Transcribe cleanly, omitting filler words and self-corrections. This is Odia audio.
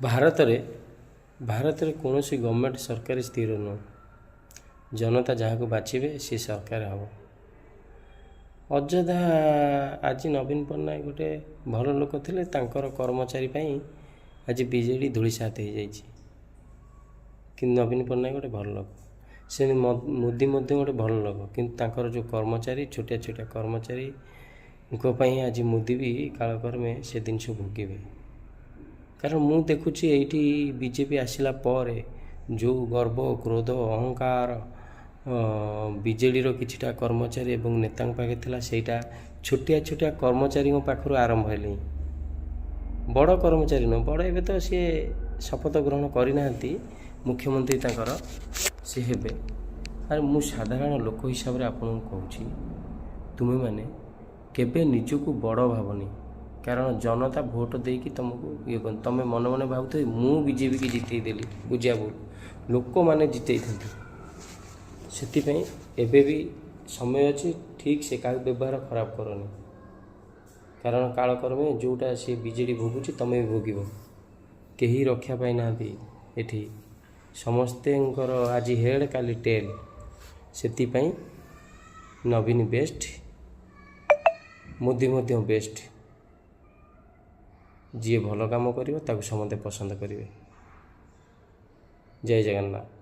ଭାରତରେ କୌଣସି ଗଭର୍ଣ୍ଣମେଣ୍ଟ ସରକାରୀ ସ୍ଥିର ନୁହଁ। ଜନତା ଯାହାକୁ ବାଛିବେ ସେ ସରକାର ହେବ। ଅଯଥା ଆଜି ନବୀନ ପଟ୍ଟନାୟକ ଗୋଟେ ଭଲ ଲୋକ ଥିଲେ, ତାଙ୍କର କର୍ମଚାରୀ ପାଇଁ ଆଜି ବିଜେଡ଼ି ଧୂଳିସାତ ହେଇଯାଇଛି। କିନ୍ତୁ ନବୀନ ପଟ୍ଟନାୟକ ଗୋଟେ ଭଲ ଲୋକ, ସେ ମୋଦି ମଧ୍ୟ ଗୋଟେ ଭଲ ଲୋକ, କିନ୍ତୁ ତାଙ୍କର ଯେଉଁ କର୍ମଚାରୀ, ଛୋଟିଆ ଛୋଟିଆ କର୍ମଚାରୀଙ୍କ ପାଇଁ ଆଜି ମୋଦି ବି କାଳକ୍ରମେ ସେ ଜିନିଷ ଭୋଗିବେ। କାରଣ ମୁଁ ଦେଖୁଛି ଏଇଠି ବିଜେପି ଆସିଲା ପରେ ଯେଉଁ ଗର୍ବ, କ୍ରୋଧ, ଅହଙ୍କାର ବିଜେଡ଼ିର କିଛିଟା କର୍ମଚାରୀ ଏବଂ ନେତାଙ୍କ ପାଖରେ ଥିଲା, ସେଇଟା ଛୋଟିଆ ଛୋଟିଆ କର୍ମଚାରୀଙ୍କ ପାଖରୁ ଆରମ୍ଭ ହେଲେ। ବଡ଼ କର୍ମଚାରୀ ନୁହଁ, ବଡ଼ ଏବେ ତ ସିଏ ଶପଥ ଗ୍ରହଣ କରିନାହାନ୍ତି, ମୁଖ୍ୟମନ୍ତ୍ରୀ ତାଙ୍କର ସେ ହେବେ। ଆରେ ମୁଁ ସାଧାରଣ ଲୋକ ହିସାବରେ ଆପଣଙ୍କୁ କହୁଛି, ତୁମେମାନେ କେବେ ନିଜକୁ ବଡ଼ ଭାବନି। କାରଣ ଜନତା ଭୋଟ ଦେଇକି ତୁମକୁ କରନ୍ତି। ତୁମେ ମନେ ମନେ ଭାବୁଥିବ ମୁଁ ବିଜେପିକି ଜିତେଇ ଦେଲି, ବୁଝିବା ଭୁଲ, ଲୋକମାନେ ଜିତେଇଥାନ୍ତି। ସେଥିପାଇଁ ଏବେ ବି ସମୟ ଅଛି, ଠିକ୍ ସେ କାହାକୁ ବ୍ୟବହାର ଖରାପ କରନି। କାରଣ କାଳକ୍ରମେ ଯେଉଁଟା ସେ ବିଜେଡ଼ି ଭୋଗୁଛି ତୁମେ ବି ଭୋଗିବ। କେହି ରକ୍ଷା ପାଇନାହାନ୍ତି ଏଠି, ସମସ୍ତଙ୍କର ଆଜି ହେଡ଼ କାଲି ଟେଲ୍। ସେଥିପାଇଁ ନବୀନ ବେଷ୍ଟ, ମୋଦି ମଧ୍ୟ ବେଷ୍ଟ। ଯିଏ ଭଲ କାମ କରିବ ତାକୁ ସମସ୍ତେ ପସନ୍ଦ କରିବେ। ଜୟ ଜଗନ୍ନାଥ।